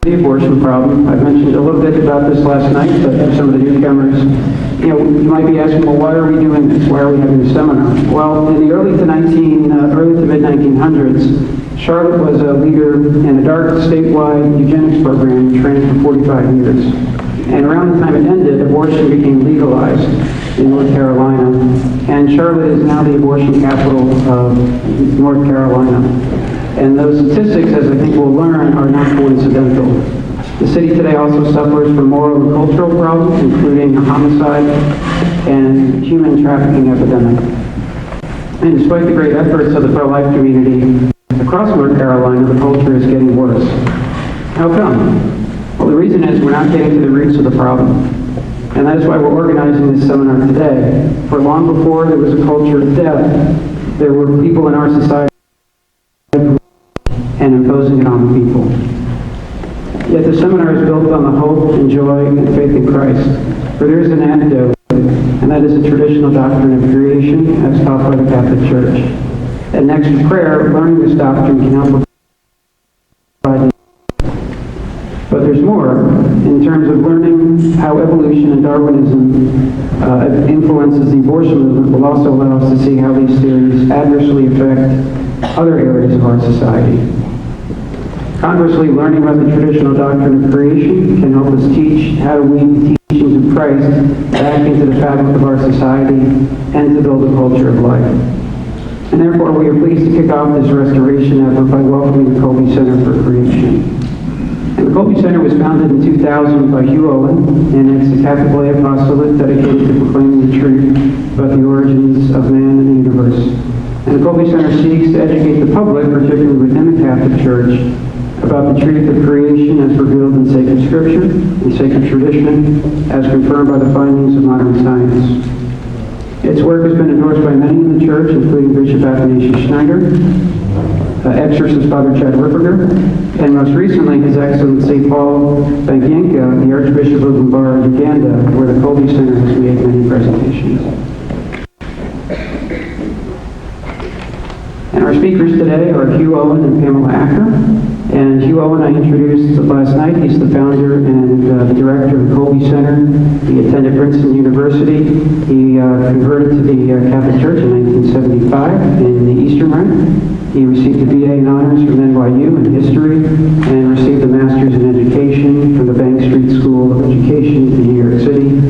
the abortion problem. I've mentioned a little bit about this last night, but for some of the newcomers, you might be asking, well, why are we doing this? Why are we having a seminar? Well, in the early to mid-1900s, Charlotte was a leader in a dark statewide eugenics program trained for 45 years. And around the time it ended, abortion became legalized in North Carolina. And Charlotte is now the abortion capital of North Carolina. And those statistics, as I think we'll learn, are not coincidental. The city today also suffers from moral and cultural problems, including a homicide and human trafficking epidemic. And despite the great efforts of the pro-life community across North Carolina, the culture is getting worse. How come? Well, the reason is we're not getting to the roots of the problem. And that is why we're organizing this seminar today. For long before there was a culture of death, there were people in our society and imposing it on the people. Yet the seminar is built on the hope and joy and faith in Christ. For there is an antidote, and that is the traditional doctrine of creation as taught by the Catholic Church. And next to prayer, learning this doctrine can help provide. But there's more in terms of learning how evolution and Darwinism influences the abortion movement will also allow us to see how these theories adversely affect other areas of our society. Conversely, learning about the traditional doctrine of creation can help us teach how to weave the teachings of Christ back into the fabric of our society and to build a culture of life. And therefore, we are pleased to kick off this restoration effort by welcoming the Colby Center for Creation. And the Colby Center was founded in 2000 by Hugh Owen, and it's a Catholic lay apostolate dedicated to proclaiming the truth about the origins of man and the universe. And the Colby Center seeks to educate the public, particularly within the Catholic Church, about the truth of creation as revealed in sacred scripture and sacred tradition, as confirmed by the findings of modern science. Its work has been endorsed by many in the Church, including Bishop Athanasius Schneider, Exorcist Father Chad Ripperger, and most recently His Excellency Paul Banyanka, the Archbishop of Mbara, Uganda, where the Colby Center has made many presentations. And our speakers today are Hugh Owen and Pamela Acker. And Hugh Owen I introduced last night. He's the founder and the director of the Colby Center. He attended Princeton University. He converted to the Catholic Church in 1975 in the Eastern Rite. He received a BA in Honors from NYU in History and received a Master's in Education from the Bank Street School of Education in New York City.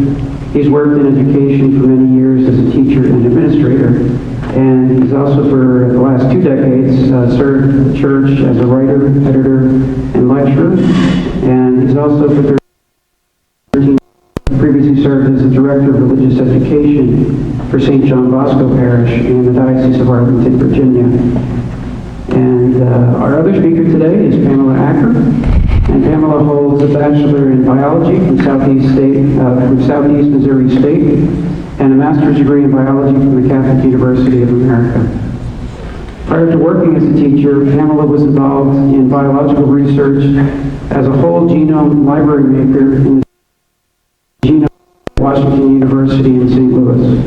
He's worked in education for many years as a teacher and administrator. And he's also, for the last 2 decades, served the church as a writer, editor, and lecturer. And he's also, for 13 years, previously served as the director of religious education for St. John Bosco Parish in the Diocese of Arlington, Virginia. And our other speaker today is Pamela Acker. And Pamela holds a bachelor in biology from Southeast Missouri State, and a master's degree in biology from the Catholic University of America. Prior to working as a teacher, Pamela was involved in biological research as a whole genome library maker in the genome at Washington University in St. Louis.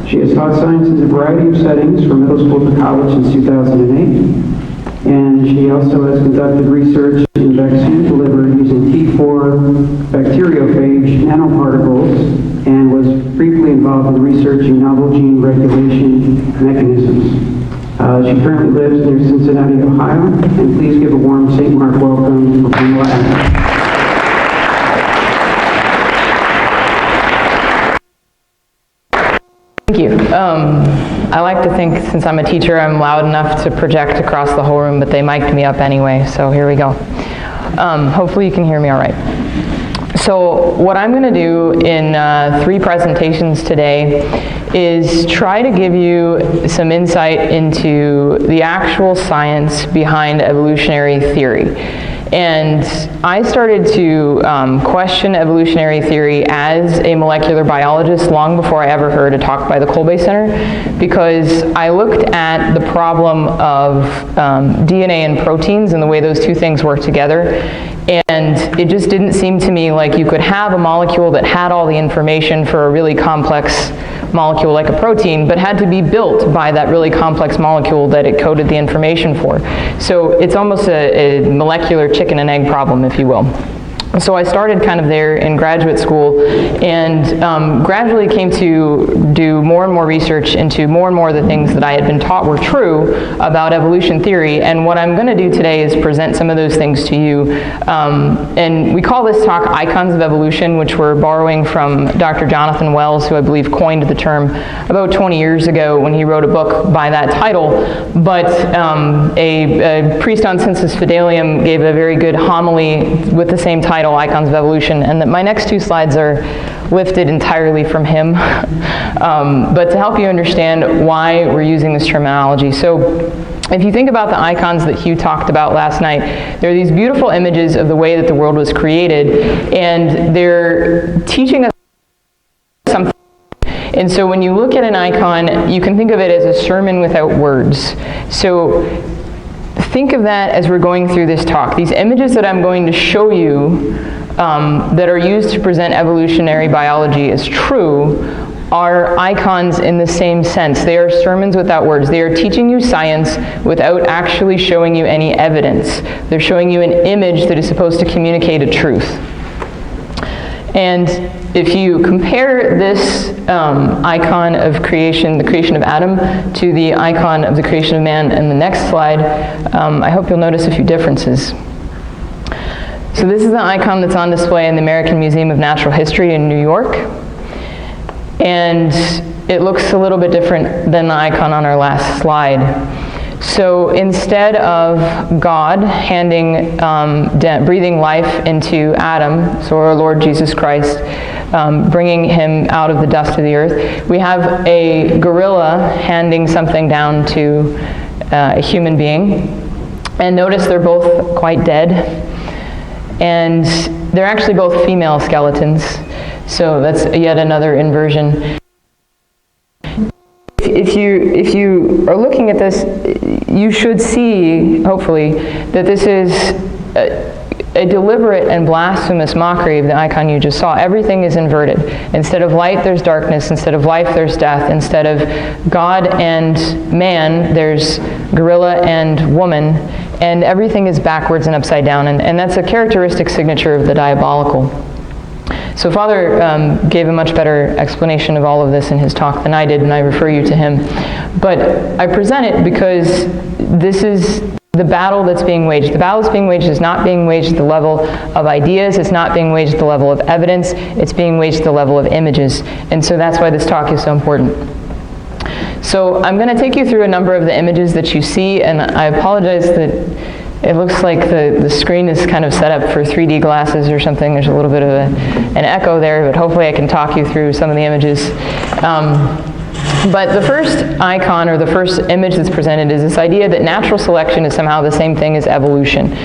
She has taught science in a variety of settings from middle school to college since 2008. And she also has conducted research in vaccine delivery using T4 bacteriophage nanoparticles and was briefly involved in researching novel gene regulation mechanisms. She currently lives near Cincinnati, Ohio, and please give a warm St. Mark welcome for Pamela Acker. Thank you. I like to think, since I'm a teacher, I'm loud enough to project across the whole room, but they mic'd me up anyway, so here we go. Hopefully you can hear me all right. So what I'm going to do in 3 presentations today is try to give you some insight into the actual science behind evolutionary theory. And I started to question evolutionary theory as a molecular biologist long before I ever heard a talk by the Colby Center, because I looked at the problem of DNA and proteins and the way those two things work together, and it just didn't seem to me like you could have a molecule that had all the information for a really complex molecule like a protein, but had to be built by that really complex molecule that it coded the information for. So it's almost a molecular chicken and egg problem, if you will. So I started kind of there in graduate school, and gradually came to do more and more research into more and more of the things that I had been taught were true about evolution theory. And what I'm going to do today is present some of those things to you. And we call this talk Icons of Evolution, which we're borrowing from Dr. Jonathan Wells, who I believe coined the term about 20 years ago when he wrote a book by that title. But a priest on Sensus Fidelium gave a very good homily with the same title, Icons of Evolution, and that my next two slides are lifted entirely from him, but to help you understand why we're using this terminology. So if you think about the icons that Hugh talked about last night, there are these beautiful images of the way that the world was created, and they're teaching us something. And so when you look at an icon, you can think of it as a sermon without words. So think of that as we're going through this talk. These images that I'm going to show you that are used to present evolutionary biology as true are icons in the same sense. They are sermons without words. They are teaching you science without actually showing you any evidence. They're showing you an image that is supposed to communicate a truth. And if you compare this icon of creation, the creation of Adam, to the icon of the creation of man in the next slide, I hope you'll notice a few differences. So this is the icon that's on display in the American Museum of Natural History in New York. And it looks a little bit different than the icon on our last slide. So instead of God handing, breathing life into Adam, so our Lord Jesus Christ, bringing him out of the dust of the earth, we have a gorilla handing something down to a human being. And notice they're both quite dead. And they're actually both female skeletons. So that's yet another inversion. If you are looking at this, you should see, hopefully, that this is a deliberate and blasphemous mockery of the icon you just saw. Everything is inverted. Instead of light, there's darkness. Instead of life, there's death. Instead of God and man, there's gorilla and woman. And everything is backwards and upside down. And that's a characteristic signature of the diabolical. So Father gave a much better explanation of all of this in his talk than I did, and I refer you to him. But I present it because this is the battle that's being waged. The battle that's being waged is not being waged at the level of ideas. It's not being waged at the level of evidence. It's being waged at the level of images. And so that's why this talk is so important. So I'm going to take you through a number of the images that you see, and I apologize that it looks like the screen is kind of set up for 3D glasses or something. There's a little bit of an echo there, but hopefully I can talk you through some of the images. But the first icon, or the first image that's presented, is this idea that natural selection is somehow the same thing as evolution.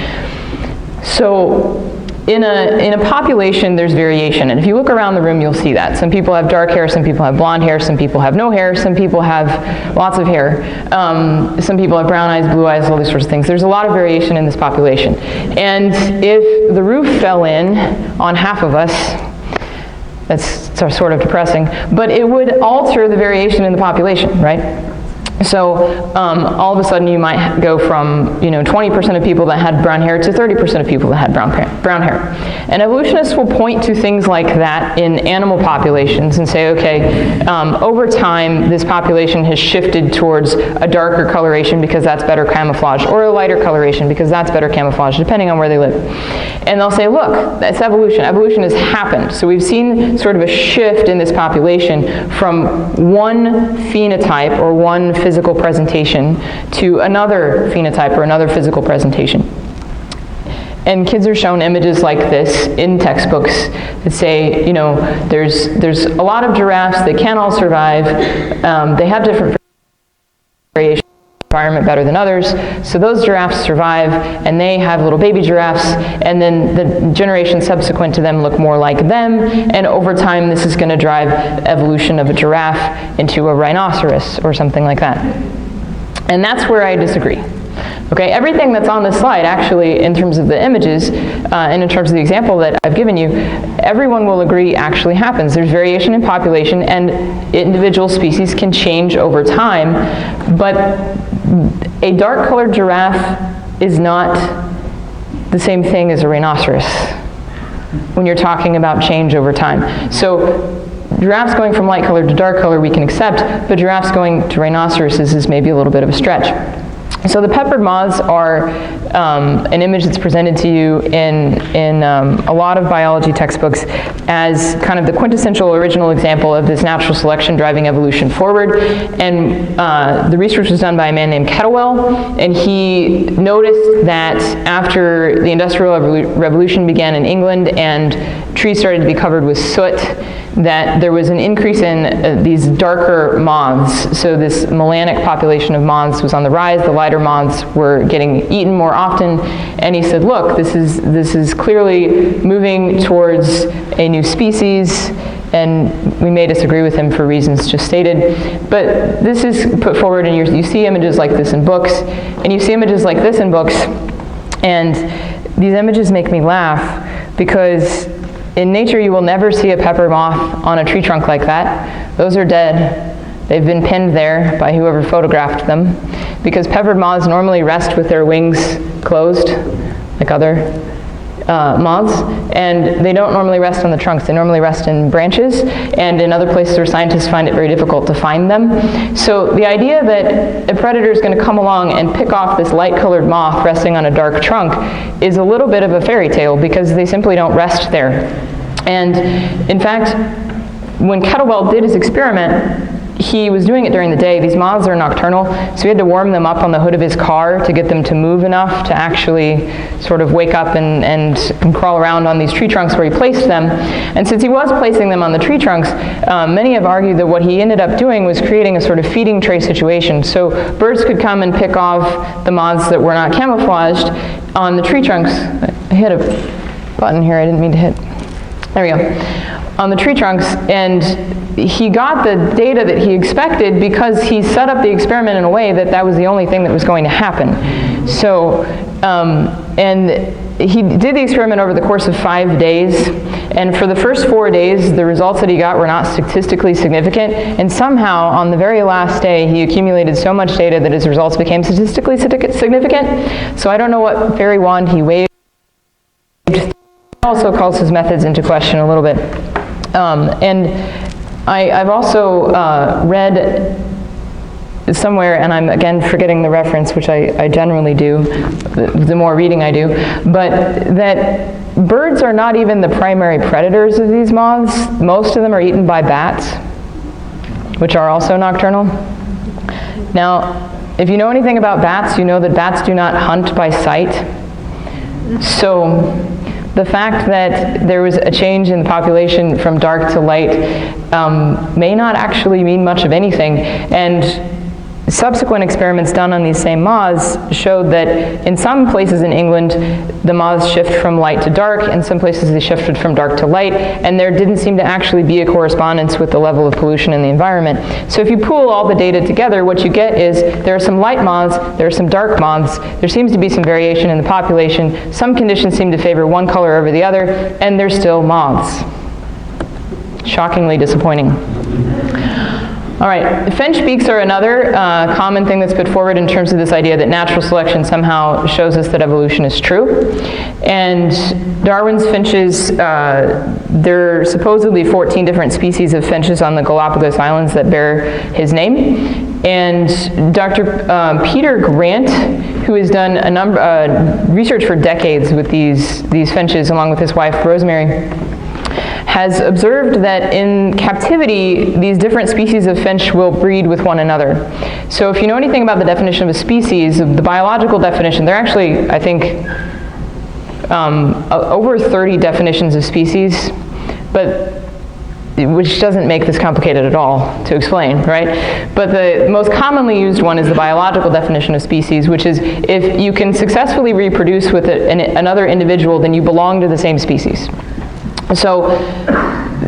So in a population, there's variation, and if you look around the room, you'll see that. Some people have dark hair, some people have blonde hair, some people have no hair, some people have lots of hair, some people have brown eyes, blue eyes, all these sorts of things. There's a lot of variation in this population. And if the roof fell in on half of us, that's sort of depressing, but it would alter the variation in the population, right? So all of a sudden you might go from 20% of people that had brown hair to 30% of people that had brown hair. And evolutionists will point to things like that in animal populations and say, okay, over time this population has shifted towards a darker coloration because that's better camouflage, or a lighter coloration because that's better camouflage, depending on where they live. And they'll say, look, that's evolution. Evolution has happened. So we've seen sort of a shift in this population from one phenotype or one physical presentation to another phenotype or another physical presentation. And kids are shown images like this in textbooks that say, there's a lot of giraffes, they can't all survive, they have different variations. Environment better than others, so those giraffes survive, and they have little baby giraffes, and then the generation subsequent to them look more like them, and over time this is going to drive evolution of a giraffe into a rhinoceros or something like that. And that's where I disagree. Okay, everything that's on this slide, actually, in terms of the images, and in terms of the example that I've given you, everyone will agree actually happens. There's variation in population, and individual species can change over time, but a dark-colored giraffe is not the same thing as a rhinoceros when you're talking about change over time. So giraffes going from light color to dark color we can accept, but giraffes going to rhinoceroses is maybe a little bit of a stretch. So the peppered moths are an image that's presented to you in a lot of biology textbooks as kind of the quintessential original example of this natural selection driving evolution forward. And the research was done by a man named Kettlewell, and he noticed that after the Industrial Revolution began in England and trees started to be covered with soot, that there was an increase in these darker moths. So this melanic population of moths was on the rise. The lighter moths were getting eaten more often. And he said, look, this is clearly moving towards a new species. And we may disagree with him for reasons just stated. But this is put forward, and you see images like this in books. And you see images like this in books. And these images make me laugh because in nature, you will never see a pepper moth on a tree trunk like that. Those are dead. They've been pinned there by whoever photographed them, because peppered moths normally rest with their wings closed, like other moths, and they don't normally rest on the trunks. They normally rest in branches and in other places where scientists find it very difficult to find them. So the idea that a predator is going to come along and pick off this light-colored moth resting on a dark trunk is a little bit of a fairy tale, because they simply don't rest there. And in fact, when Kettlewell did his experiment, he was doing it during the day. These moths are nocturnal, so he had to warm them up on the hood of his car to get them to move enough to actually sort of wake up and crawl around on these tree trunks where he placed them. And since he was placing them on the tree trunks, many have argued that what he ended up doing was creating a sort of feeding tray situation. So birds could come and pick off the moths that were not camouflaged on the tree trunks. I hit a button here I didn't mean to hit. There we go. On the tree trunks, and he got the data that he expected because he set up the experiment in a way that that was the only thing that was going to happen. So, and he did the experiment over the course of 5 days, and for the first 4 days, the results that he got were not statistically significant, and somehow, on the very last day, he accumulated so much data that his results became statistically significant. So I don't know what fairy wand he waved. Also calls his methods into question a little bit. And I've also read somewhere, and I'm again forgetting the reference, which I generally do, the more reading I do, but that birds are not even the primary predators of these moths. Most of them are eaten by bats, which are also nocturnal. Now, if you know anything about bats, you know that bats do not hunt by sight. So the fact that there was a change in the population from dark to light may not actually mean much of anything. And subsequent experiments done on these same moths showed that in some places in England, the moths shift from light to dark. In some places, they shifted from dark to light. And there didn't seem to actually be a correspondence with the level of pollution in the environment. So if you pool all the data together, what you get is there are some light moths, there are some dark moths, there seems to be some variation in the population, some conditions seem to favor one color over the other, and they're still moths. Shockingly disappointing. All right, finch beaks are another common thing that's put forward in terms of this idea that natural selection somehow shows us that evolution is true. And Darwin's finches, there are supposedly 14 different species of finches on the Galapagos Islands that bear his name. And Dr. Peter Grant, who has done a number research for decades with these finches, along with his wife Rosemary, has observed that in captivity, these different species of finch will breed with one another. So if you know anything about the definition of a species, the biological definition, there are actually, I think, over 30 definitions of species, but which doesn't make this complicated at all to explain, right? But the most commonly used one is the biological definition of species, which is if you can successfully reproduce with another individual, then you belong to the same species. So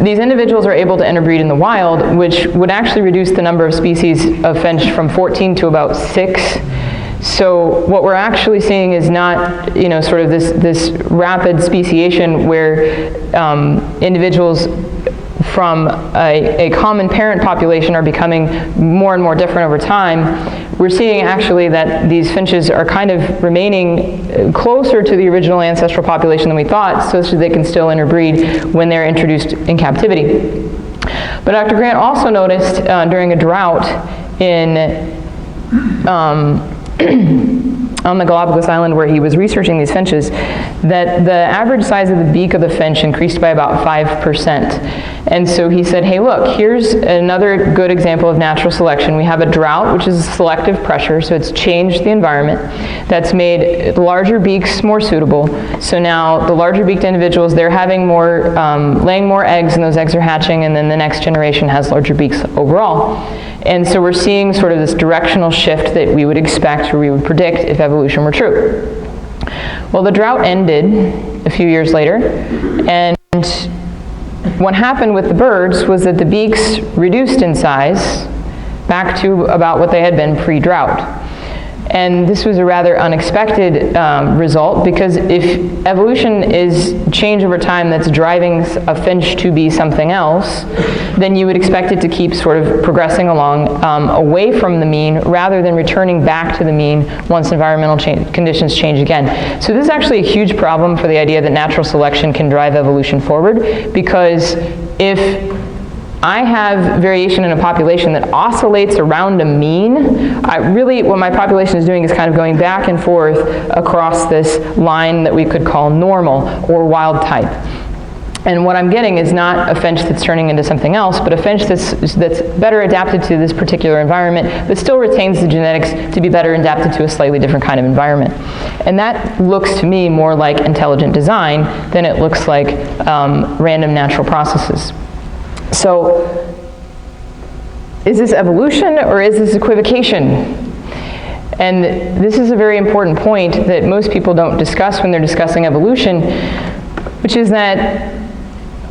these individuals are able to interbreed in the wild, which would actually reduce the number of species of finch from 14 to about 6. So what we're actually seeing is not, sort of this rapid speciation where individuals from a common parent population are becoming more and more different over time. We're seeing actually that these finches are kind of remaining closer to the original ancestral population than we thought, so that they can still interbreed when they're introduced in captivity. But Dr. Grant also noticed during a drought on the Galapagos Island where he was researching these finches, that the average size of the beak of the finch increased by about 5%. And so he said, hey, look, here's another good example of natural selection. We have a drought, which is selective pressure, so it's changed the environment. That's made larger beaks more suitable. So now the larger beaked individuals, they're having more, laying more eggs, and those eggs are hatching, and then the next generation has larger beaks overall. And so we're seeing sort of this directional shift that we would expect, or we would predict if evolution were true. Well, the drought ended a few years later, and what happened with the birds was that the beaks reduced in size back to about what they had been pre-drought. And this was a rather unexpected result, because if evolution is change over time that's driving a finch to be something else, then you would expect it to keep sort of progressing along away from the mean rather than returning back to the mean once environmental conditions change again. So this is actually a huge problem for the idea that natural selection can drive evolution forward, because if I have variation in a population that oscillates around a mean, really what my population is doing is kind of going back and forth across this line that we could call normal or wild type. And what I'm getting is not a finch that's turning into something else, but a finch that's better adapted to this particular environment, but still retains the genetics to be better adapted to a slightly different kind of environment. And that looks to me more like intelligent design than it looks like random natural processes. So, is this evolution or is this equivocation? And this is a very important point that most people don't discuss when they're discussing evolution, which is that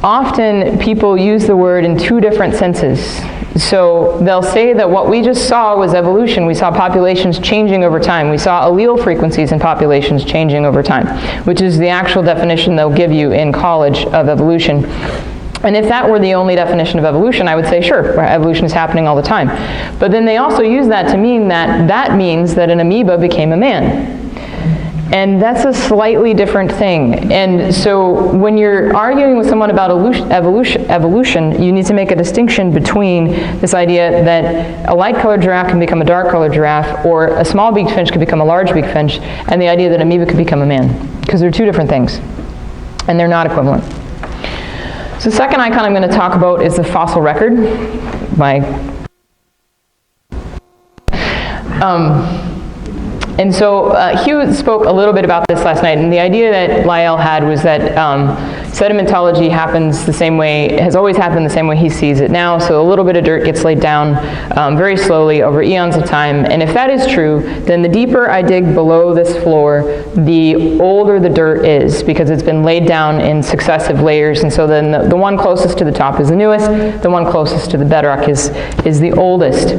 often people use the word in two different senses. So they'll say that what we just saw was evolution. We saw populations changing over time. We saw allele frequencies in populations changing over time, which is the actual definition they'll give you in college of evolution. And if that were the only definition of evolution, I would say, sure, evolution is happening all the time. But then they also use that to mean that that means that an amoeba became a man. And that's a slightly different thing. And so when you're arguing with someone about evolution, you need to make a distinction between this idea that a light-colored giraffe can become a dark-colored giraffe, or a small-beaked finch can become a large-beaked finch, and the idea that an amoeba could become a man. Because they're two different things, and they're not equivalent. So the second icon I'm going to talk about is the fossil record. And so Hugh spoke a little bit about this last night, and the idea that Lyell had was that sedimentology happens the same way, has always happened the same way he sees it now, so a little bit of dirt gets laid down very slowly over eons of time, and if that is true, then the deeper I dig below this floor, the older the dirt is, because it's been laid down in successive layers, and so then the one closest to the top is the newest, the one closest to the bedrock is the oldest.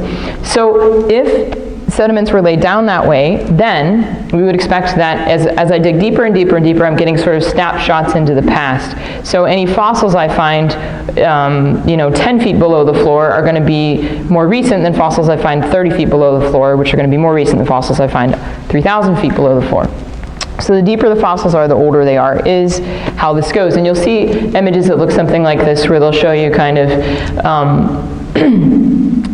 So if sediments were laid down that way, then we would expect that as I dig deeper and deeper and deeper, I'm getting sort of snapshots into the past. So any fossils I find, 10 feet below the floor are going to be more recent than fossils I find 30 feet below the floor, which are going to be more recent than fossils I find 3,000 feet below the floor. So the deeper the fossils are, the older they are, is how this goes. And you'll see images that look something like this, where they'll show you kind of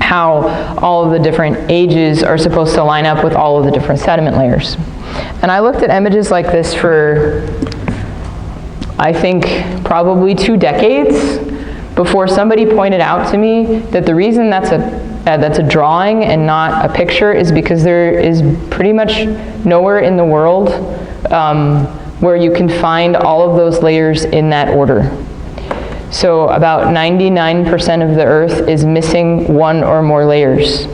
how all of the different ages are supposed to line up with all of the different sediment layers. And I looked at images like this for, I think, probably 2 decades before somebody pointed out to me that the reason that's a drawing and not a picture is because there is pretty much nowhere in the world where you can find all of those layers in that order. So about 99% of the Earth is missing one or more layers.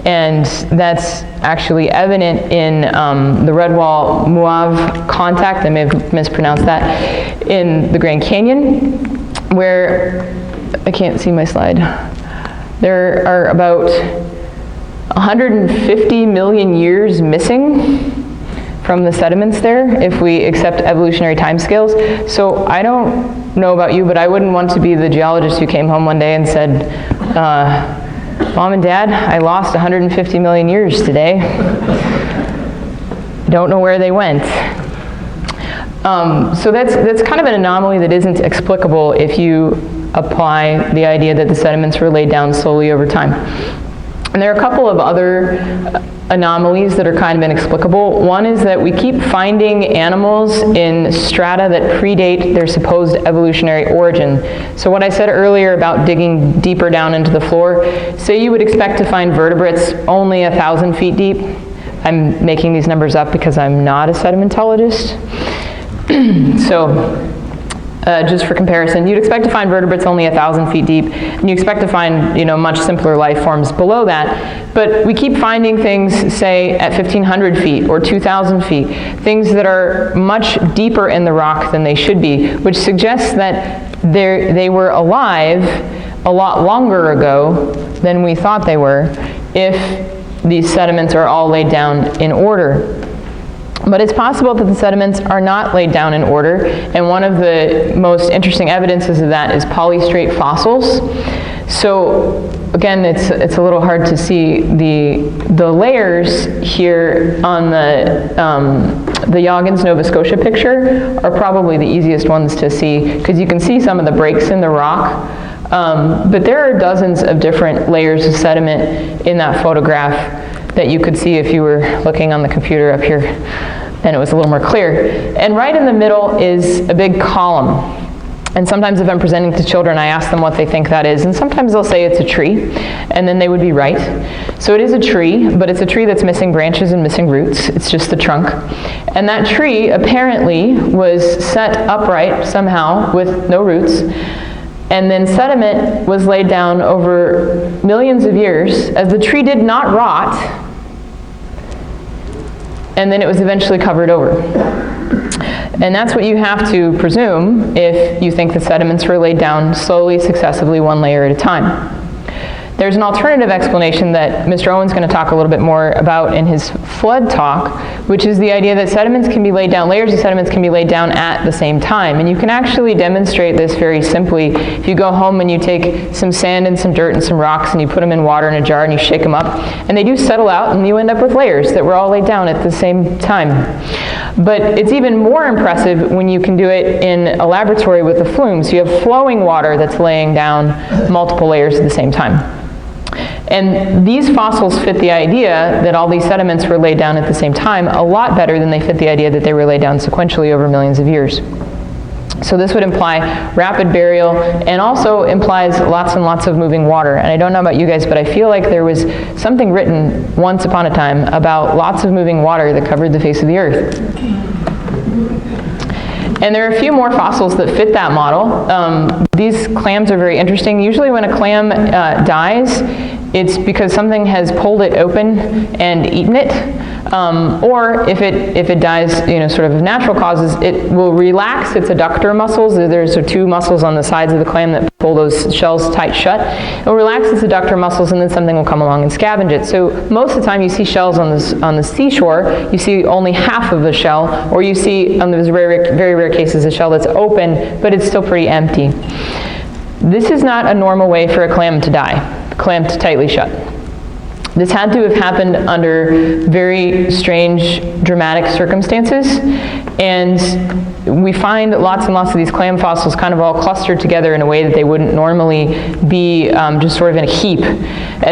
And that's actually evident in the Redwall Mauve contact, I may have mispronounced that, in the Grand Canyon, where, I can't see my slide, there are about 150 million years missing from the sediments there if we accept evolutionary timescales. So I don't know about you, but I wouldn't want to be the geologist who came home one day and said, Mom and Dad, I lost 150 million years today. Don't know where they went. So that's kind of an anomaly that isn't explicable if you apply the idea that the sediments were laid down slowly over time. And there are a couple of other anomalies that are kind of inexplicable. One is that we keep finding animals in strata that predate their supposed evolutionary origin. So what I said earlier about digging deeper down into the floor, say you would expect to find vertebrates only 1,000 feet deep. I'm making these numbers up because I'm not a sedimentologist. So just for comparison, you'd expect to find vertebrates only 1,000 feet deep, and you expect to find, much simpler life forms below that. But we keep finding things, say, at 1,500 feet or 2,000 feet, things that are much deeper in the rock than they should be, which suggests that they were alive a lot longer ago than we thought they were, if these sediments are all laid down in order. But it's possible that the sediments are not laid down in order, and one of the most interesting evidences of that is polystrate fossils. So again, it's a little hard to see the layers here on the Yoggins, Nova Scotia picture are probably the easiest ones to see, because you can see some of the breaks in the rock. But there are dozens of different layers of sediment in that photograph that you could see if you were looking on the computer up here, and it was a little more clear. And right in the middle is a big column. And sometimes if I'm presenting to children, I ask them what they think that is, and sometimes they'll say it's a tree, and then they would be right. So it is a tree, but it's a tree that's missing branches and missing roots. It's just the trunk. And that tree apparently was set upright somehow with no roots, and then sediment was laid down over millions of years as the tree did not rot, and then it was eventually covered over. And that's what you have to presume if you think the sediments were laid down slowly, successively, one layer at a time. There's an alternative explanation that Mr. Owen's going to talk a little bit more about in his flood talk, which is the idea that sediments can be laid down, layers of sediments can be laid down at the same time. And you can actually demonstrate this very simply. If you go home and you take some sand and some dirt and some rocks and you put them in water in a jar and you shake them up, and they do settle out, and you end up with layers that were all laid down at the same time. But it's even more impressive when you can do it in a laboratory with a flume. So you have flowing water that's laying down multiple layers at the same time. And these fossils fit the idea that all these sediments were laid down at the same time a lot better than they fit the idea that they were laid down sequentially over millions of years. So this would imply rapid burial, and also implies lots and lots of moving water. And I don't know about you guys, but I feel like there was something written once upon a time about lots of moving water that covered the face of the earth. And there are a few more fossils that fit that model. These clams are very interesting. Usually when a clam dies, it's because something has pulled it open and eaten it. Or if it dies, sort of natural causes, it will relax its adductor muscles. There's two muscles on the sides of the clam that pull those shells tight shut. It will relax its adductor muscles, and then something will come along and scavenge it. So most of the time you see shells on the seashore, you see only half of a shell, or you see, on those very rare cases, a shell that's open, but it's still pretty empty. This is not a normal way for a clam to die, clamped tightly shut. This had to have happened under very strange, dramatic circumstances, and we find lots and lots of these clam fossils kind of all clustered together in a way that they wouldn't normally be, just sort of in a heap,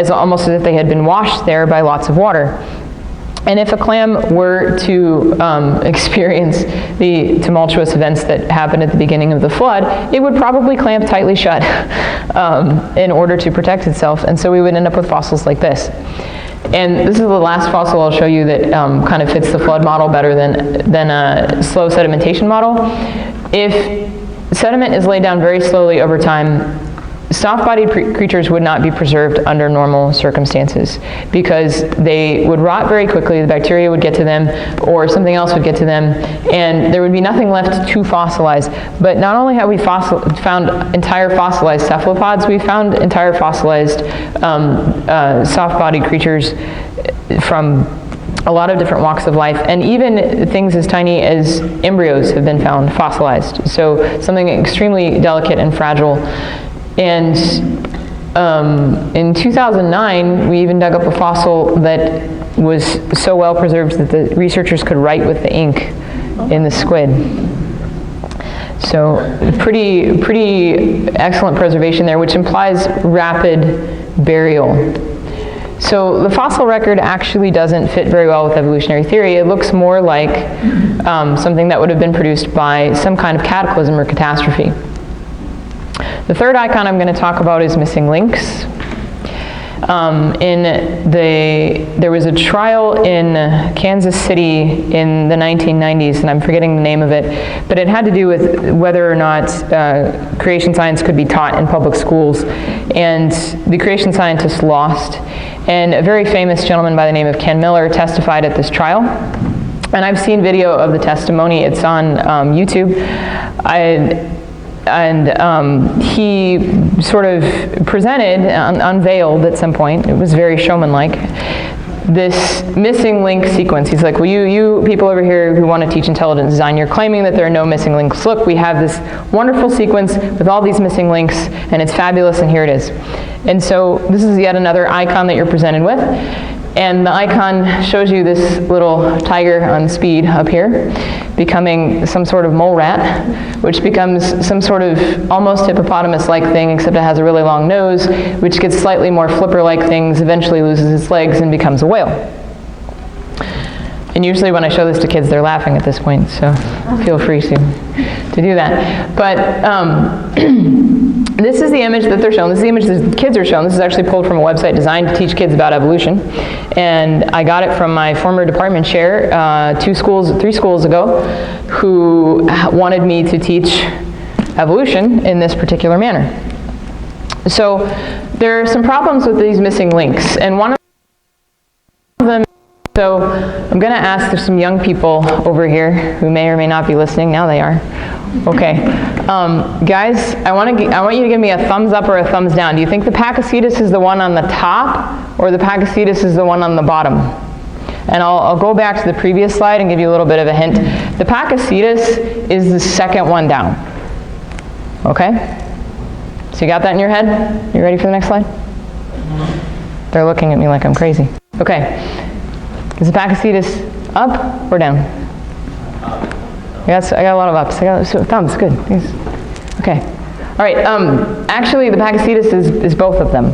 almost as if they had been washed there by lots of water. And if a clam were to experience the tumultuous events that happened at the beginning of the flood, it would probably clamp tightly shut in order to protect itself. And so we would end up with fossils like this. And this is the last fossil I'll show you that kind of fits the flood model better than a slow sedimentation model. If sediment is laid down very slowly over time, soft-bodied creatures would not be preserved under normal circumstances because they would rot very quickly, the bacteria would get to them, or something else would get to them, and there would be nothing left to fossilize. But not only have we found entire fossilized cephalopods, we found entire fossilized soft-bodied creatures from a lot of different walks of life, and even things as tiny as embryos have been found fossilized. So something extremely delicate and fragile. And in 2009, we even dug up a fossil that was so well preserved that the researchers could write with the ink in the squid. So pretty excellent preservation there, which implies rapid burial. So the fossil record actually doesn't fit very well with evolutionary theory. It looks more like something that would have been produced by some kind of cataclysm or catastrophe. The third icon I'm going to talk about is missing links. There was a trial in Kansas City in the 1990s, and I'm forgetting the name of it, but it had to do with whether or not creation science could be taught in public schools, and the creation scientists lost. And a very famous gentleman by the name of Ken Miller testified at this trial. And I've seen video of the testimony. It's on YouTube. He sort of presented, unveiled at some point, it was very showman-like, this missing link sequence. He's like, well, you people over here who want to teach intelligent design, you're claiming that there are no missing links. Look, we have this wonderful sequence with all these missing links, and it's fabulous, and here it is. And so this is yet another icon that you're presented with. And the icon shows you this little tiger on speed up here, becoming some sort of mole rat, which becomes some sort of almost hippopotamus-like thing, except it has a really long nose, which gets slightly more flipper-like things, eventually loses its legs and becomes a whale. And usually when I show this to kids, they're laughing at this point, so feel free to do that. But this is the image that they're shown. This is the image that the kids are shown. This is actually pulled from a website designed to teach kids about evolution. And I got it from my former department chair 3 schools ago, who wanted me to teach evolution in this particular manner. So there are some problems with these missing links. And one of them, so I'm going to ask, there's some young people over here who may or may not be listening. Now they are. Okay. Guys, I want you to give me a thumbs up or a thumbs down. Do you think the Pakicetus is the one on the top, or the Pakicetus is the one on the bottom? And I'll go back to the previous slide and give you a little bit of a hint. The Pakicetus is the second one down. Okay? So you got that in your head? You ready for the next slide? They're looking at me like I'm crazy. Okay. Is the Pakicetus up or down? Yes, I got a lot of ups. Thumbs, good. Okay. All right. Actually, the Pakicetus is both of them.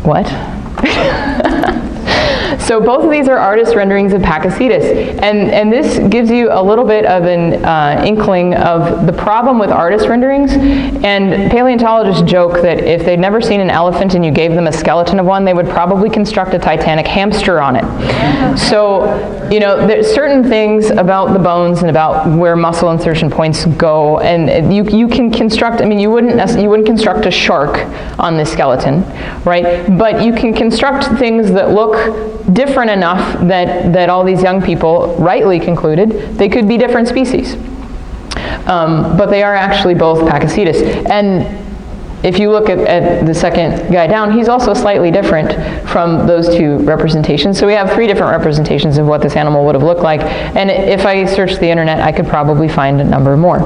What? So both of these are artist renderings of Pakicetus, and this gives you a little bit of an inkling of the problem with artist renderings. And paleontologists joke that if they'd never seen an elephant and you gave them a skeleton of one, they would probably construct a Titanic hamster on it. So, you know, there's certain things about the bones and about where muscle insertion points go, and you can construct. I mean, you wouldn't construct a shark on this skeleton, right? But you can construct things that look different enough that all these young people rightly concluded they could be different species. But they are actually both Pakicetus. And if you look at the second guy down, he's also slightly different from those 2 representations. So we have 3 different representations of what this animal would have looked like. And if I searched the internet, I could probably find a number more.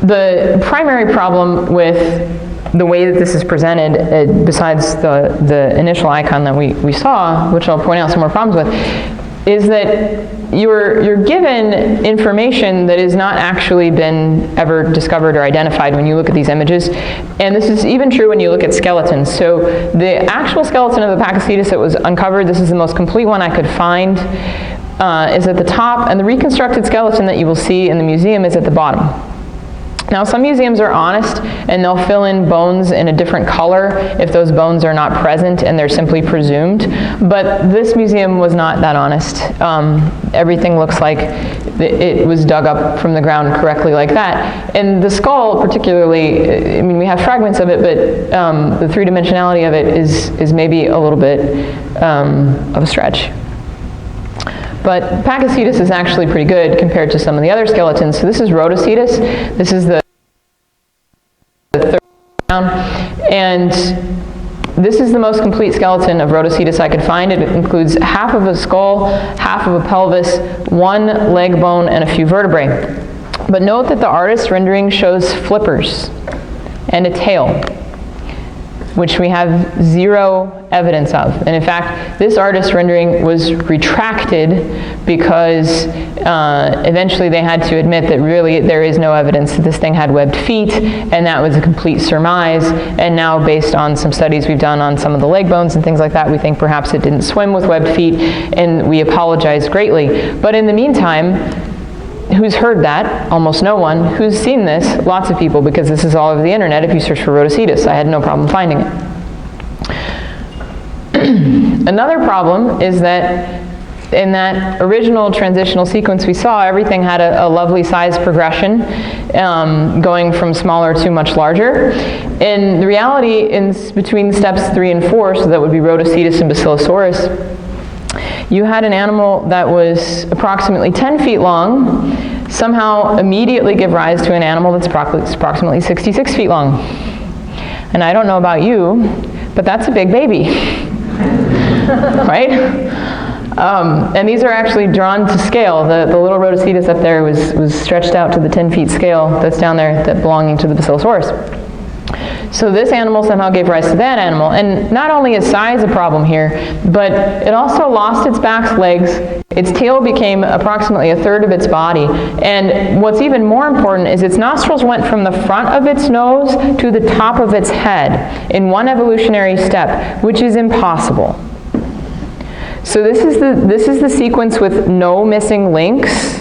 The primary problem with the way that this is presented, besides the initial icon that we saw, which I'll point out some more problems with, is that you're given information that has not actually been ever discovered or identified when you look at these images. And this is even true when you look at skeletons. So the actual skeleton of the Pakicetus that was uncovered, this is the most complete one I could find, is at the top, and the reconstructed skeleton that you will see in the museum is at the bottom. Now, some museums are honest, and they'll fill in bones in a different color if those bones are not present and they're simply presumed. But this museum was not that honest. Everything looks like it was dug up from the ground correctly like that. And the skull particularly, I mean, we have fragments of it, but the three-dimensionality of it is maybe a little bit of a stretch. But Pakicetus is actually pretty good compared to some of the other skeletons. So this is Rhoda Cetus. This is the third round. And this is the most complete skeleton of Rhoda Cetus I could find. It includes half of a skull, half of a pelvis, one leg bone, and a few vertebrae. But note that the artist's rendering shows flippers and a tail, which we have zero evidence of. And in fact, this artist's rendering was retracted because eventually they had to admit that really there is no evidence that this thing had webbed feet, and that was a complete surmise. And now, based on some studies we've done on some of the leg bones and things like that, we think perhaps it didn't swim with webbed feet, and we apologize greatly. But in the meantime, who's heard that? Almost no one. Who's seen this? Lots of people, because this is all over the internet. If you search for Rhoda Cetus, I had no problem finding it. Another problem is that in that original transitional sequence we saw, everything had a lovely size progression, going from smaller to much larger. In the reality, between steps 3 and 4, so that would be Rhoda Cetus and Basilosaurus, you had an animal that was approximately 10 feet long somehow immediately give rise to an animal that's approximately 66 feet long. And I don't know about you, but that's a big baby, right? And these are actually drawn to scale. The little Rhoda Cetus up there was stretched out to the 10 feet scale that's down there, that belonging to the Basilosaurus. So this animal somehow gave rise to that animal. And not only is size a problem here, but it also lost its back legs. Its tail became approximately a third of its body. And what's even more important is its nostrils went from the front of its nose to the top of its head in one evolutionary step, which is impossible. So this is the sequence with no missing links.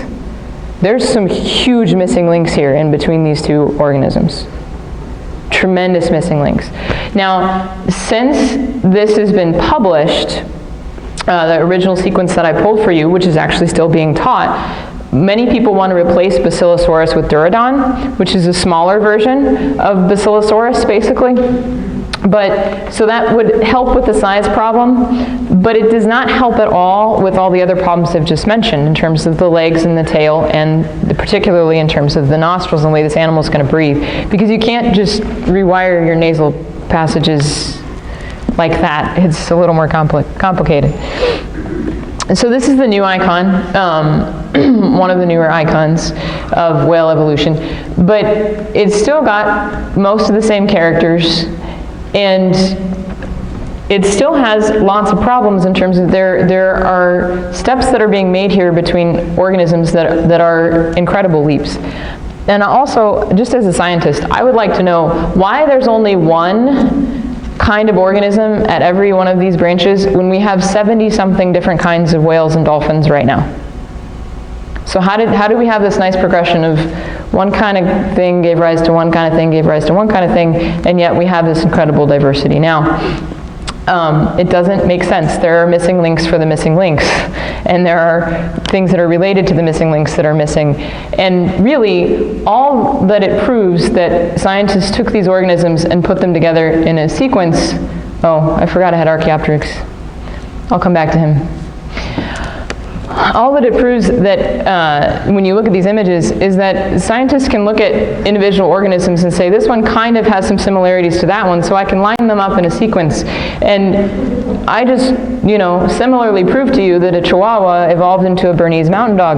There's some huge missing links here in between these two organisms. Tremendous missing links. Now, since this has been published, the original sequence that I pulled for you, which is actually still being taught, many people want to replace Basilosaurus with Durodon, which is a smaller version of Basilosaurus, basically. But so that would help with the size problem, but it does not help at all with all the other problems I've just mentioned in terms of the legs and the tail, and particularly in terms of the nostrils and the way this animal is going to breathe. Because you can't just rewire your nasal passages like that. It's a little more complicated. And so this is the new icon, one of the newer icons of whale evolution. But it's still got most of the same characters, and it still has lots of problems in terms of there are steps that are being made here between organisms that are incredible leaps. And also, just as a scientist, I would like to know why there's only one kind of organism at every one of these branches when we have 70-something different kinds of whales and dolphins right now. So how do we have this nice progression of one kind of thing gave rise to one kind of thing, gave rise to one kind of thing, and yet we have this incredible diversity? Now, it doesn't make sense. There are missing links for the missing links, and there are things that are related to the missing links that are missing. And really, all that it proves that scientists took these organisms and put them together in a sequence. Oh, I forgot I had Archaeopteryx. I'll come back to him. All that it proves that when you look at these images is that scientists can look at individual organisms and say, this one kind of has some similarities to that one, so I can line them up in a sequence. And I just, similarly proved to you that a Chihuahua evolved into a Bernese Mountain Dog.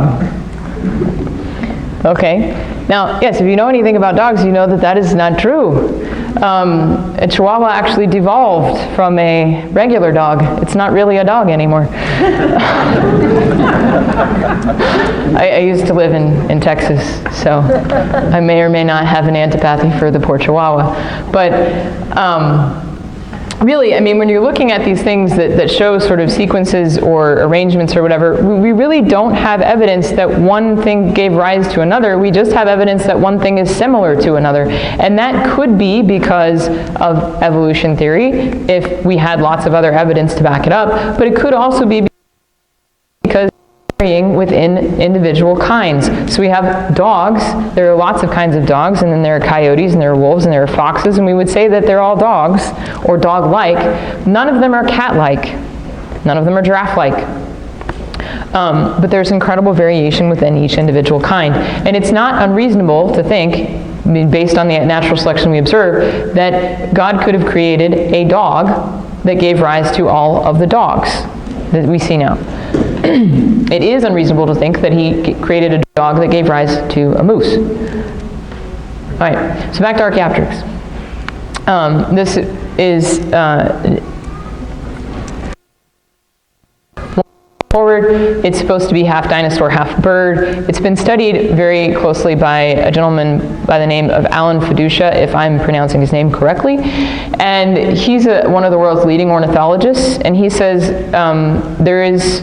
Okay. Now, yes, if you know anything about dogs, you know that that is not true. A Chihuahua actually devolved from a regular dog. It's not really a dog anymore. I used to live in Texas, so I may or may not have an antipathy for the poor Chihuahua. But really, I mean, when you're looking at these things that show sort of sequences or arrangements or whatever, we really don't have evidence that one thing gave rise to another. We just have evidence that one thing is similar to another. And that could be because of evolution theory, if we had lots of other evidence to back it up. But it could also be because varying within individual kinds. So we have dogs, there are lots of kinds of dogs, and then there are coyotes, and there are wolves, and there are foxes, and we would say that they're all dogs, or dog-like. None of them are cat-like. None of them are giraffe-like. But there's incredible variation within each individual kind. And it's not unreasonable to think, based on the natural selection we observe, that God could have created a dog that gave rise to all of the dogs that we see now. It is unreasonable to think that he created a dog that gave rise to a moose. All right, so back to Archaeopteryx. This is forward. It's supposed to be half dinosaur, half bird. It's been studied very closely by a gentleman by the name of Alan Fiducia, if I'm pronouncing his name correctly. And he's one of the world's leading ornithologists, and he says there is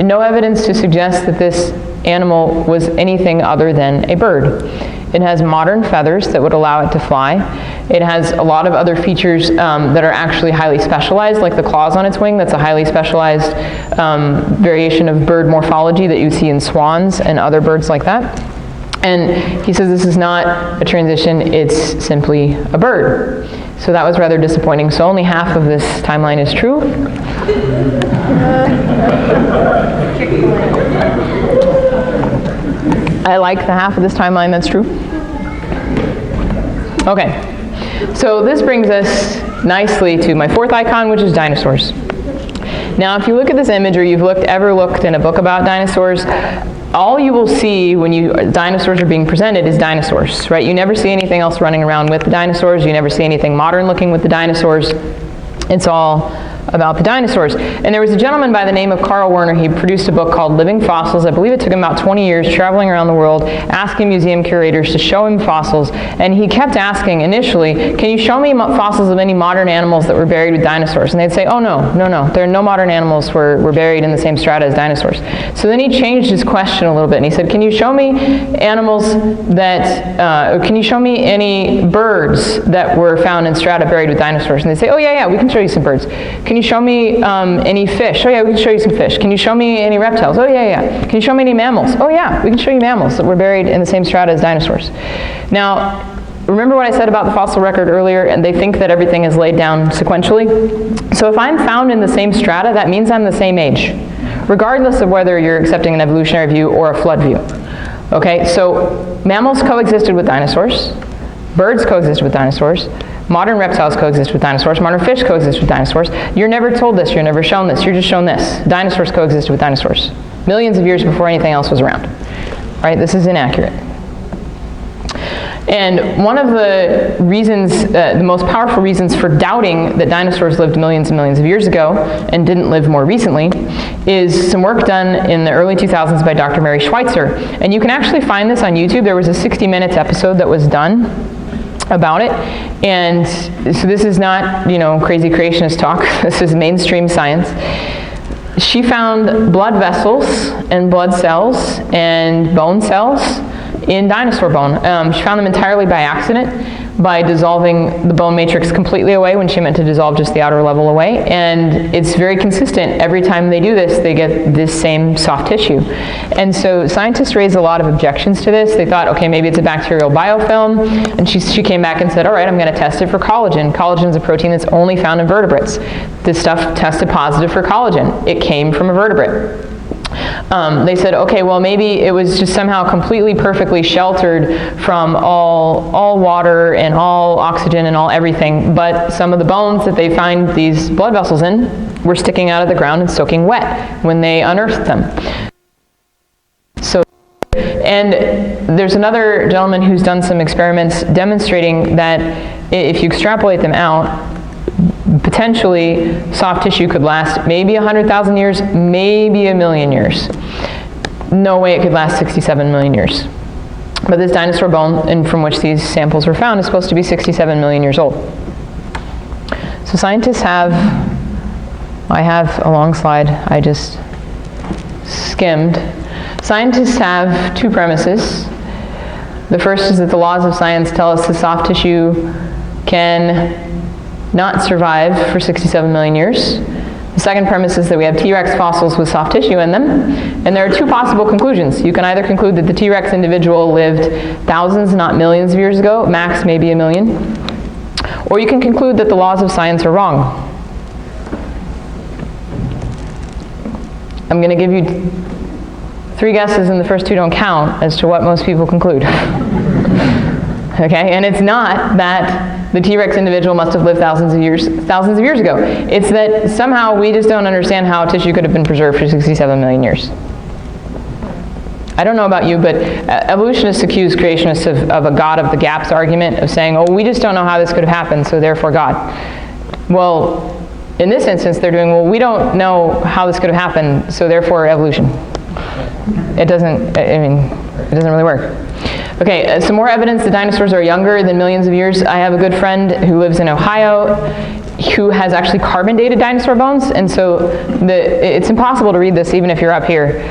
no evidence to suggest that this animal was anything other than a bird. It has modern feathers that would allow it to fly. It has a lot of other features that are actually highly specialized, like the claws on its wing. That's a highly specialized variation of bird morphology that you see in swans and other birds like that. And he says this is not a transition, it's simply a bird. So that was rather disappointing. So only half of this timeline is true. I like the half of this timeline that's true. Okay, so this brings us nicely to my fourth icon, which is dinosaurs. Now, if you look at this image, or you've ever looked in a book about dinosaurs, all you will see when dinosaurs are being presented is dinosaurs, right? You never see anything else running around with the dinosaurs. You never see anything modern looking with the dinosaurs. It's all about the dinosaurs. And there was a gentleman by the name of Carl Werner. He produced a book called Living Fossils. I believe it took him about 20 years traveling around the world, asking museum curators to show him fossils. And he kept asking initially, can you show me fossils of any modern animals that were buried with dinosaurs? And they'd say, oh no, there are no modern animals were buried in the same strata as dinosaurs. So then he changed his question a little bit, and he said, can you show me animals that, can you show me any birds that were found in strata buried with dinosaurs? And they'd say, oh yeah, we can show you some birds. Can you show me any fish? Oh yeah, we can show you some fish. Can you show me any reptiles? Oh yeah. Can you show me any mammals? Oh yeah, we can show you mammals that were buried in the same strata as dinosaurs. Now, remember what I said about the fossil record earlier, and they think that everything is laid down sequentially? So if I'm found in the same strata, that means I'm the same age, regardless of whether you're accepting an evolutionary view or a flood view. Okay, so mammals coexisted with dinosaurs, birds coexisted with dinosaurs, modern reptiles coexist with dinosaurs, modern fish coexist with dinosaurs. You're never told this, you're never shown this, you're just shown this. Dinosaurs coexisted with dinosaurs millions of years before anything else was around. Right? This is inaccurate. And one of the reasons, the most powerful reasons for doubting that dinosaurs lived millions and millions of years ago and didn't live more recently is some work done in the early 2000s by Dr. Mary Schweitzer. And you can actually find this on YouTube. There was a 60 Minutes episode that was done about it. And so this is not, crazy creationist talk. This is mainstream science. She found blood vessels and blood cells and bone cells in dinosaur bone. She found them entirely by accident, by dissolving the bone matrix completely away when she meant to dissolve just the outer level away. And it's very consistent. Every time they do this, they get this same soft tissue. And so scientists raised a lot of objections to this. They thought, okay, maybe it's a bacterial biofilm. And she came back and said, all right, I'm going to test it for collagen. Collagen is a protein that's only found in vertebrates. This stuff tested positive for collagen. It came from a vertebrate. They said, okay, well, maybe it was just somehow completely perfectly sheltered from all water and all oxygen and all everything, but some of the bones that they find these blood vessels in were sticking out of the ground and soaking wet when they unearthed them. So, and there's another gentleman who's done some experiments demonstrating that if you extrapolate them out, potentially soft tissue could last maybe 100,000 years, maybe 1,000,000 years. No way it could last 67 million years. But this dinosaur bone, and from which these samples were found, is supposed to be 67 million years old. So scientists I have a long slide, I just skimmed. Scientists have two premises. The first is that the laws of science tell us that soft tissue can not survive for 67 million years. The The second premise is that we have T-Rex fossils with soft tissue in them, and there are two possible conclusions. You can either conclude that the T-Rex individual lived thousands, not millions of years ago, max maybe 1 million, or you can conclude that the laws of science are wrong. I'm going to give you 3 guesses, and the first 2 don't count, as to what most people conclude. Okay, and it's not that the T-Rex individual must have lived thousands of years ago. It's that somehow we just don't understand how tissue could have been preserved for 67 million years. I don't know about you, but evolutionists accuse creationists of a God of the gaps argument, of saying, oh, we just don't know how this could have happened, so therefore God. Well, in this instance, they're doing, well, we don't know how this could have happened, so therefore evolution. It doesn't really work. Okay, some more evidence that dinosaurs are younger than millions of years. I have a good friend who lives in Ohio who has actually carbon dated dinosaur bones, and so it's impossible to read this even if you're up here,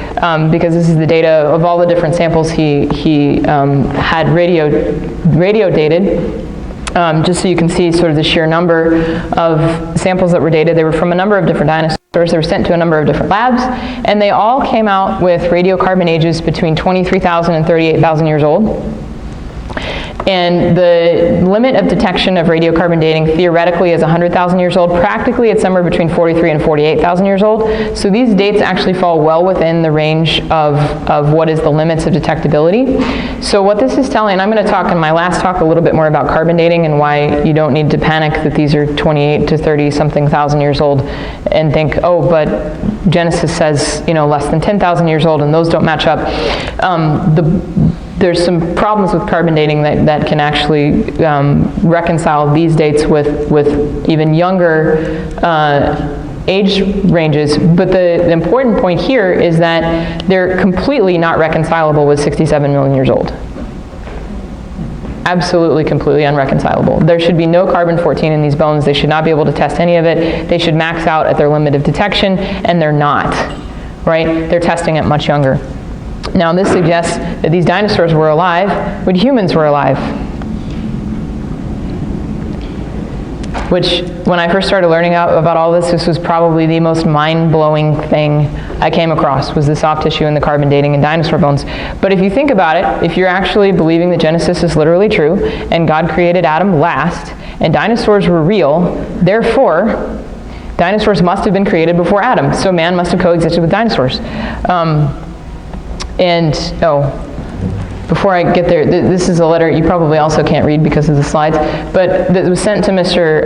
because this is the data of all the different samples he had radio dated. Just so you can see sort of the sheer number of samples that were dated. They were from a number of different dinosaurs. They were sent to a number of different labs, and they all came out with radiocarbon ages between 23,000 and 38,000 years old. And the limit of detection of radiocarbon dating theoretically is 100,000 years old. Practically, it's somewhere between 43 and 48,000 years old. So these dates actually fall well within the range of what is the limits of detectability. So what this is telling, and I'm going to talk in my last talk a little bit more about carbon dating and why you don't need to panic that these are 28 to 30 something thousand years old and think, oh, but Genesis says, less than 10,000 years old, and those don't match up. There's some problems with carbon dating that can actually reconcile these dates with even younger age ranges. But the important point here is that they're completely not reconcilable with 67 million years old. Absolutely, completely unreconcilable. There should be no carbon-14 in these bones. They should not be able to test any of it. They should max out at their limit of detection, and they're not, right? They're testing it much younger. Now, this suggests that these dinosaurs were alive when humans were alive. Which, when I first started learning about all this was probably the most mind-blowing thing I came across, was the soft tissue and the carbon dating in dinosaur bones. But if you think about it, if you're actually believing that Genesis is literally true, and God created Adam last, and dinosaurs were real, therefore, dinosaurs must have been created before Adam, so man must have coexisted with dinosaurs. Before I get there, this is a letter you probably also can't read because of the slides, but that was sent to Mr.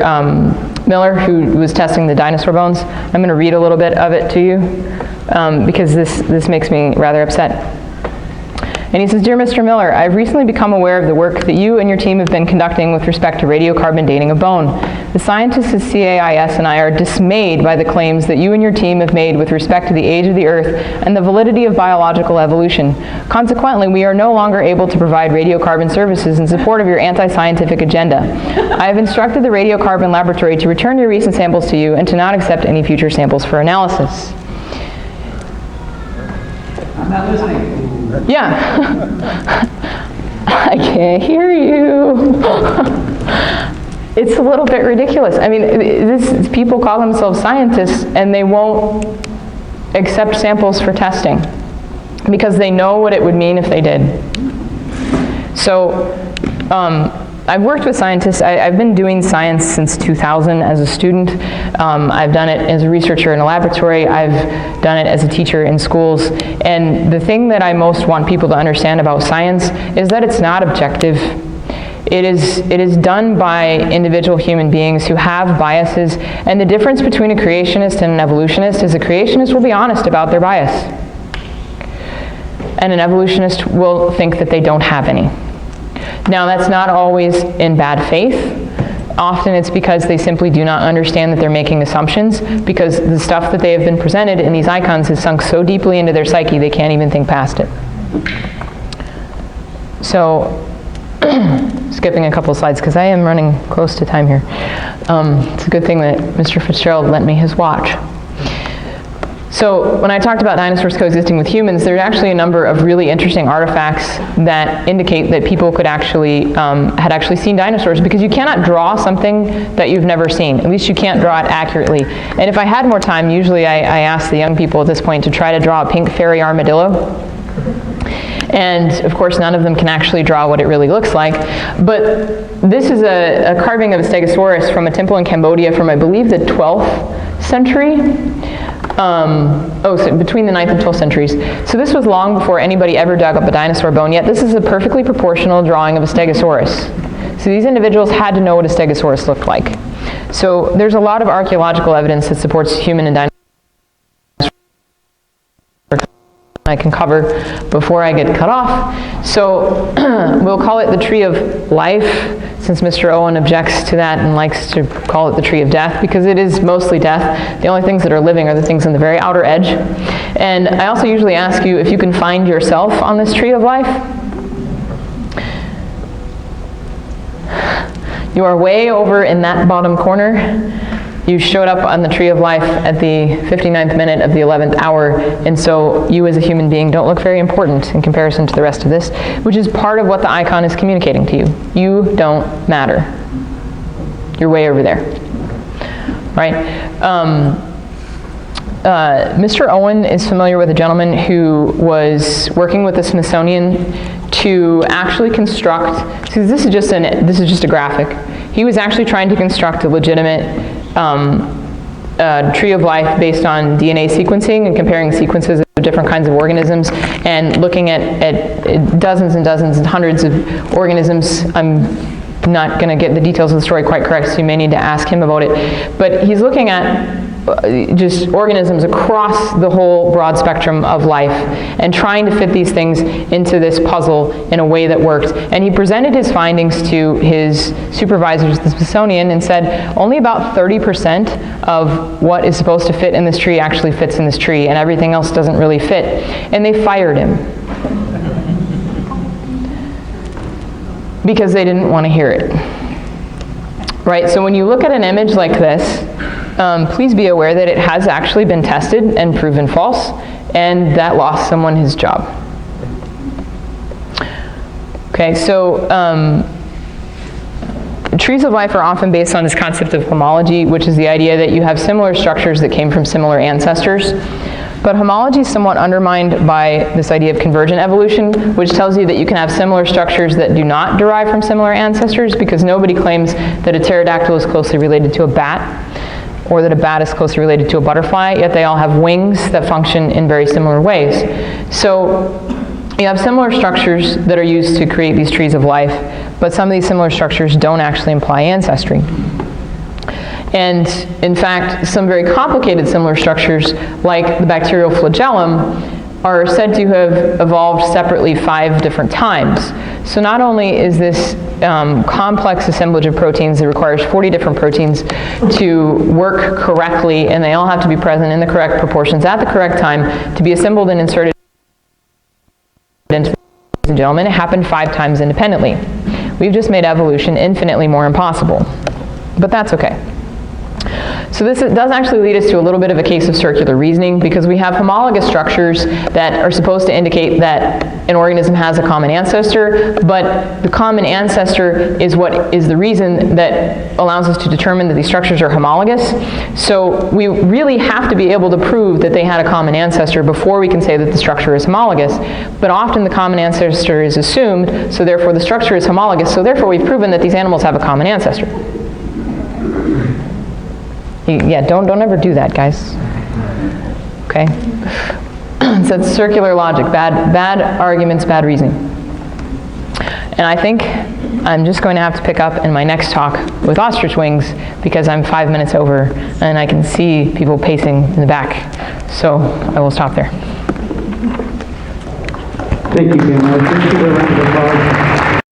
Miller, who was testing the dinosaur bones. I'm going to read a little bit of it to you because this makes me rather upset. And he says, Dear Mr. Miller, I've recently become aware of the work that you and your team have been conducting with respect to radiocarbon dating of bone. The scientists at CAIS and I are dismayed by the claims that you and your team have made with respect to the age of the Earth and the validity of biological evolution. Consequently, we are no longer able to provide radiocarbon services in support of your anti-scientific agenda. I have instructed the radiocarbon laboratory to return your recent samples to you and to not accept any future samples for analysis. I'm not listening. Yeah. I can't hear you. It's a little bit ridiculous. I mean, people call themselves scientists and they won't accept samples for testing because they know what it would mean if they did. So, I've worked with scientists. I've been doing science since 2000 as a student. I've done it as a researcher in a laboratory. I've done it as a teacher in schools. And the thing that I most want people to understand about science is that it's not objective. It is done by individual human beings who have biases. And the difference between a creationist and an evolutionist is a creationist will be honest about their bias. And an evolutionist will think that they don't have any. Now, that's not always in bad faith. Often it's because they simply do not understand that they're making assumptions, because the stuff that they have been presented in these icons has sunk so deeply into their psyche they can't even think past it. So, skipping a couple of slides because I am running close to time here. It's a good thing that Mr. Fitzgerald lent me his watch. So when I talked about dinosaurs coexisting with humans, there's actually a number of really interesting artifacts that indicate that people could actually, had actually seen dinosaurs, because you cannot draw something that you've never seen. At least you can't draw it accurately. And if I had more time, usually I ask the young people at this point to try to draw a pink fairy armadillo. And of course, none of them can actually draw what it really looks like. But this is a carving of a stegosaurus from a temple in Cambodia from, I believe, the 12th century. So between the 9th and 12th centuries. So this was long before anybody ever dug up a dinosaur bone, yet this is a perfectly proportional drawing of a stegosaurus. So these individuals had to know what a stegosaurus looked like. So there's a lot of archaeological evidence that supports human and dinosaur I can cover before I get cut off. So we'll call it the tree of life, since Mr. Owen objects to that and likes to call it the tree of death, because it is mostly death. The only things that are living are the things on the very outer edge. And I also usually ask you if you can find yourself on this tree of life. You are way over in that bottom corner. You showed up on the tree of life at the 59th minute of the 11th hour, and so you as a human being don't look very important in comparison to the rest of this, which is part of what the icon is communicating to you. You don't matter. You're way over there, right? Mr. Owen is familiar with a gentleman who was working with the Smithsonian to actually construct, see, this is just a graphic. He was actually trying to construct a legitimate tree of life based on DNA sequencing and comparing sequences of different kinds of organisms and looking at dozens and dozens and hundreds of organisms. I'm not going to get the details of the story quite correct, so you may need to ask him about it. But he's looking at just organisms across the whole broad spectrum of life and trying to fit these things into this puzzle in a way that worked. And he presented his findings to his supervisors at the Smithsonian and said only about 30% of what is supposed to fit in this tree actually fits in this tree, and everything else doesn't really fit. And they fired him because they didn't want to hear it. Right? So when you look at an image like this, please be aware that it has actually been tested and proven false, and that lost someone his job. Okay, so trees of life are often based on this concept of homology, which is the idea that you have similar structures that came from similar ancestors. But homology is somewhat undermined by this idea of convergent evolution, which tells you that you can have similar structures that do not derive from similar ancestors, because nobody claims that a pterodactyl is closely related to a bat, or that a bat is closely related to a butterfly, yet they all have wings that function in very similar ways. So you have similar structures that are used to create these trees of life, but some of these similar structures don't actually imply ancestry. And in fact, some very complicated similar structures, like the bacterial flagellum, are said to have evolved separately 5 different times. So not only is this complex assemblage of proteins that requires 40 different proteins to work correctly, and they all have to be present in the correct proportions at the correct time to be assembled and inserted into the, ladies and gentlemen, it happened 5 times independently. We've just made evolution infinitely more impossible. But that's okay. So this does actually lead us to a little bit of a case of circular reasoning, because we have homologous structures that are supposed to indicate that an organism has a common ancestor, but the common ancestor is what is the reason that allows us to determine that these structures are homologous. So we really have to be able to prove that they had a common ancestor before we can say that the structure is homologous. But often the common ancestor is assumed, so therefore the structure is homologous, so therefore we've proven that these animals have a common ancestor. Yeah, don't ever do that, guys. Okay? So it's circular logic, bad arguments, bad reasoning. And I think I'm just going to have to pick up in my next talk with ostrich wings, because I'm 5 minutes over and I can see people pacing in the back. So I will stop there. Thank you, Pamela. Let's give a round of applause.